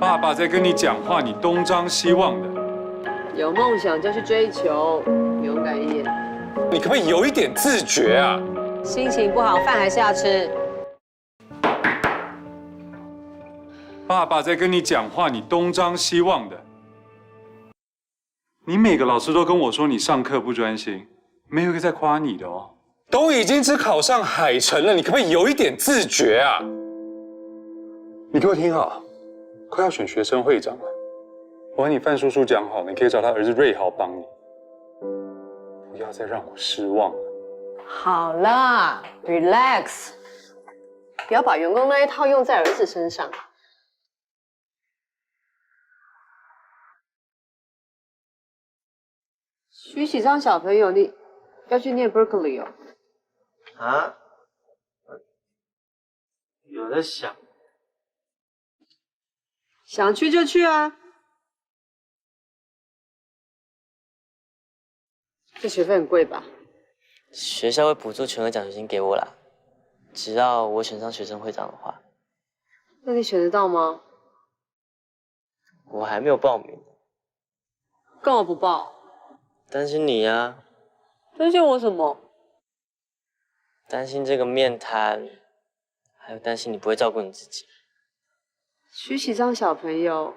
爸爸在跟你讲话，你东张西望的。有梦想就去追求，勇敢一点。你可不可以有一点自觉啊？心情不好，饭还是要吃。爸爸在跟你讲话，你东张西望的。你每个老师都跟我说你上课不专心，没有一个在夸你的哦。都已经只考上海城了，你可不可以有一点自觉啊？你给我听好，快要选学生会长了，我和你范叔叔讲好，你可以找他儿子瑞豪帮你，不要再让我失望了。好啦 ，relax， 不要把员工那一套用在儿子身上。徐启章小朋友，你要去念 Berkeley 哦？啊？有在想，想去就去啊。这学费很贵吧？学校会补助全额奖学金给我啦，只要我选上学生会长的话。那你选得到吗？我还没有报名，干嘛不报？担心你呀，担心我什么？担心这个面瘫，还有担心你不会照顾你自己。徐启章小朋友，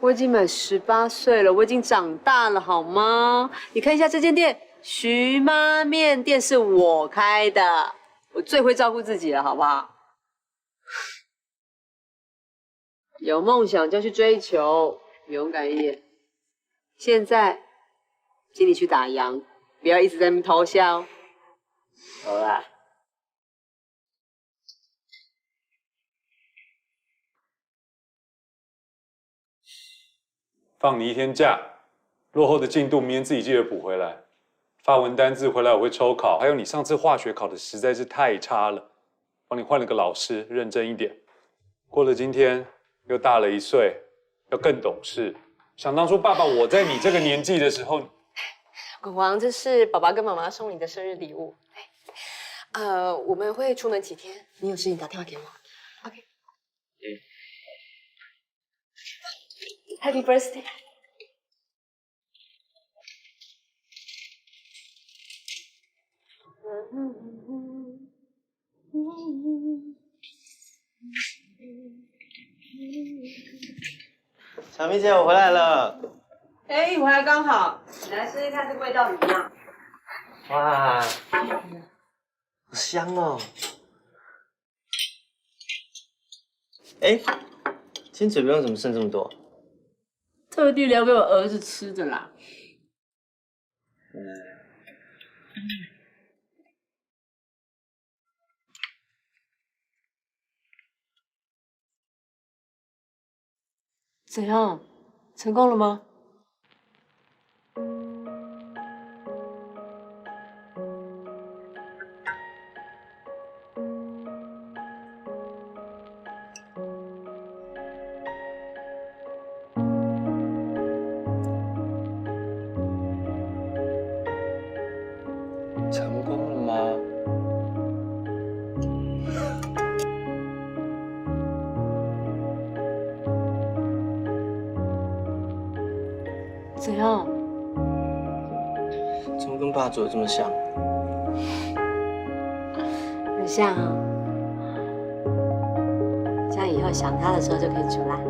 我已经满18岁了，我已经长大了，好吗？你看一下这间店，徐妈面店是我开的，我最会照顾自己了，好不好？有梦想就去追求，勇敢一点。现在，请你去打烊，不要一直在那边偷笑。好啦。放你一天假，落后的进度明天自己记得补回来。发文单字回来我会抽考，还有你上次化学考的实在是太差了，帮你换了个老师，认真一点。过了今天又大了1岁，要更懂事。想当初爸爸我在你这个年纪的时候，广广，这是爸爸跟妈妈送你的生日礼物。我们会出门几天，你有事情打电话给我。OK。Happy birthday！ 小咪姐，我回来了。哎，你回来刚好，你来试试看这味道怎么样？哇，好香哦！哎，今天嘴边怎么剩这么多？特地留给我儿子吃的啦。怎样？成功了吗？成功了吗？怎样？怎么跟爸做的这么像？很像啊。这样以后想他的时候就可以出来。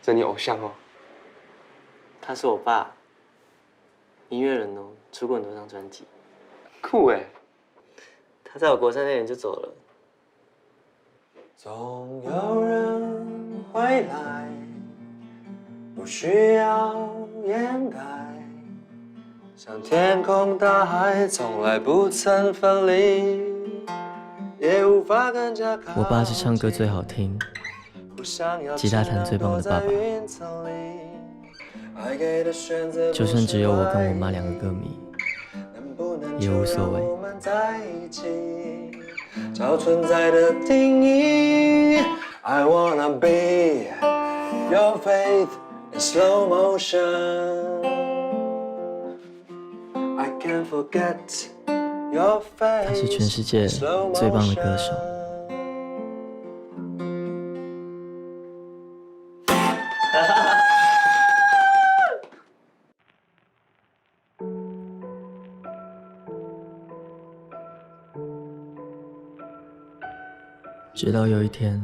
这你偶像哦。他是我爸，音乐人哦，出过很多张专辑。酷哎！他在我国3那年就走了。总有人回来，不需要掩盖，像天空大海从来不曾分离，也无法更加靠近。我爸是唱歌最好听，吉他弹最棒的爸爸。就算只有我跟我妈2个歌迷，也无所谓。找存在的定义 I wanna be your faith in slow motion I can't forget your face 他是全世界最棒的歌手。直到有一天，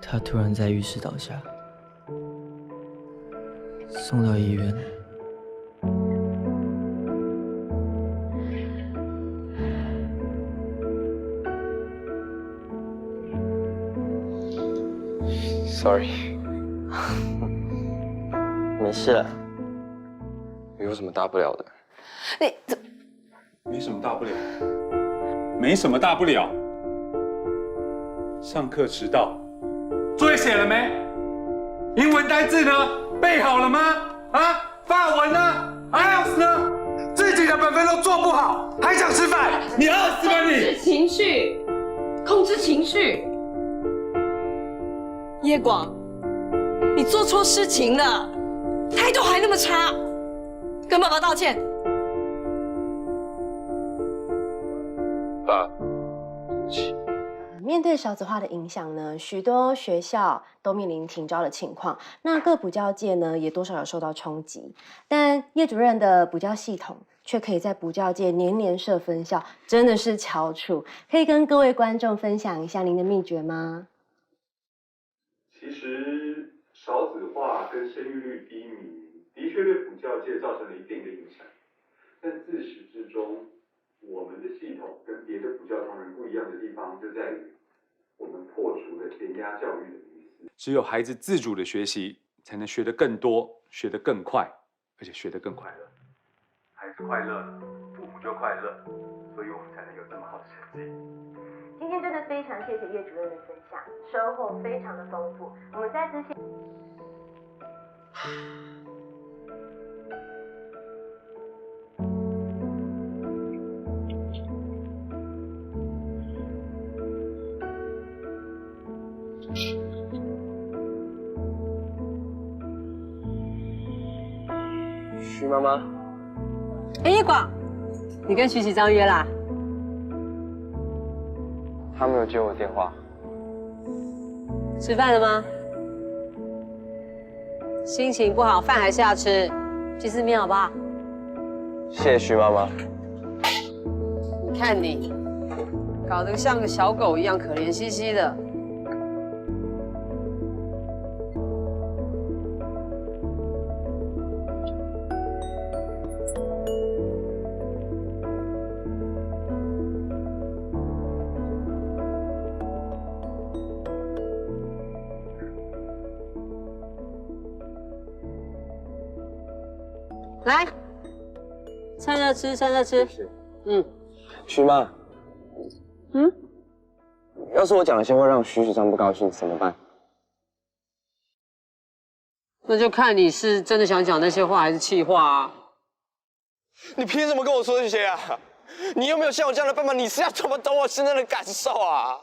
他突然在浴室倒下，送到医院。Sorry， 没事了。有什么大不了的？你这没什么大不了，没什么大不了。上课迟到，作业写了没？英文单字呢？背好了吗？啊，法文呢 ？IELTS 呢？自己的本分都做不好，还想吃饭？你饿死吧你！情绪，控制情绪。叶广，你做错事情了，态度还那么差，跟爸爸道歉。爸，面对少子化的影响呢，许多学校都面临停招的情况。那各补教界呢，也多少有受到冲击。但叶主任的补教系统却可以在补教界年年设分校，真的是翘楚。可以跟各位观众分享一下您的秘诀吗？其实少子化跟生育率低迷，的确对补教界造成了一定的影响。但自始至终，我们的系统跟别的补教同仁不一样的地方，就在于我们破除了填鸭教育的迷思。只有孩子自主的学习，才能学得更多，学得更快，而且学得更快乐。孩子快乐，父母就快乐，所以我们才能有这么好的成绩。今天真的非常谢谢叶主任的分享，收获非常的丰富。我们再次谢。徐妈妈，哎，叶广，你跟徐启章约啦？他没有接我电话。吃饭了吗？心情不好，饭还是要吃，去吃面好不好？谢谢徐妈妈。你看你，搞得像个小狗一样，可怜兮兮的。来，趁热吃，趁热吃。嗯。徐妈，嗯，要是我讲了些会让徐许章不高兴怎么办？那就看你是真的想讲那些话，还是气话啊。你凭什么跟我说这些啊？你又没有像我这样的爸爸，你是要怎么懂我现在的感受啊？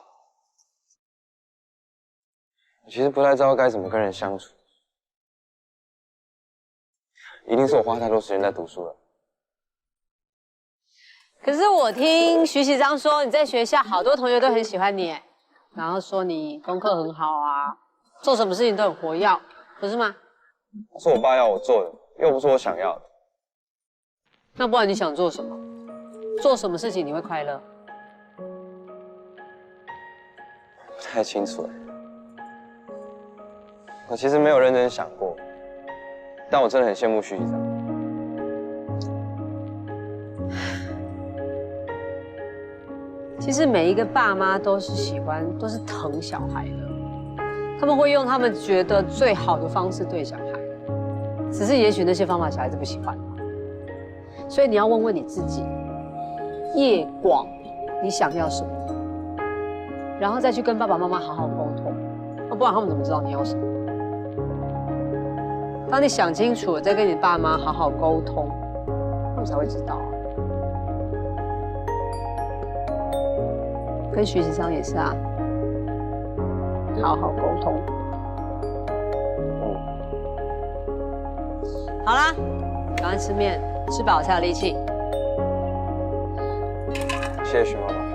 我其实不太知道该怎么跟人相处，一定是我花太多时间在读书了。可是我听徐启章说，你在学校好多同学都很喜欢你，然后说你功课很好啊，做什么事情都很活跃，不是吗？是我爸要我做的，又不是我想要的。那不然你想做什么？做什么事情你会快乐？不太清楚。我其实没有认真想过，但我真的很羡慕徐局长。其实每一个爸妈都是都是疼小孩的，他们会用他们觉得最好的方式对小孩，只是也许那些方法小孩子不喜欢，所以你要问问你自己，叶广，你想要什么？然后再去跟爸爸妈妈好好沟通，不然他们怎么知道你要什么？当你想清楚了，再跟你爸妈好好沟通，他们才会知道啊。跟徐启章也是啊，好好沟通。好啦，赶快吃面，吃饱才有力气。谢谢徐妈妈。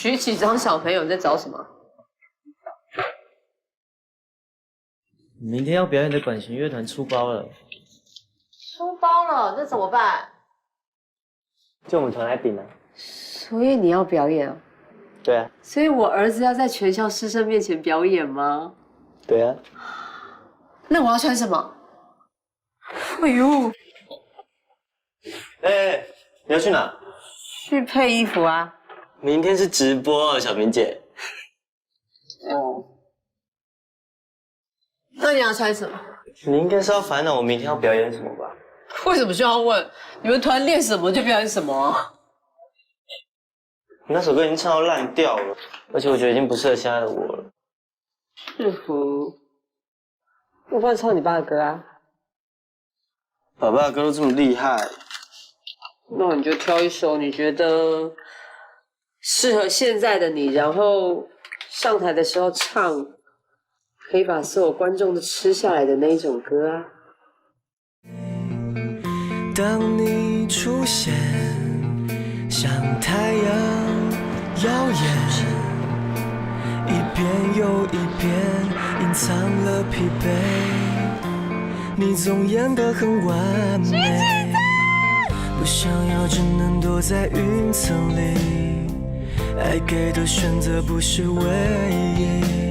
徐启章小朋友你在找什么？明天要表演的管弦乐团出包了，出包了，那怎么办？就我们团来顶啊。所以你要表演啊？对啊，所以我儿子要在全校师生面前表演吗？对啊。那我要穿什么？哎呦，哎，你要去哪？去配衣服啊。明天是直播，小明姐。哦。那你要穿什么？你应该是要烦恼我明天要表演什么吧？为什么需要问？你们团练什么就表演什么啊？你那首歌已经唱到烂掉了，而且我觉得已经不适合现在的我了。是福，我帮你唱你爸的歌啊。爸爸的歌都这么厉害，那你就挑一首你觉得适合现在的你，然后上台的时候唱，可以把所有观众都吃下来的那一种歌啊。当你出现，像太阳耀眼，一遍又一遍隐藏了疲惫，你总演得很完美，不想要只能躲在云层里，爱给的选择不是唯一。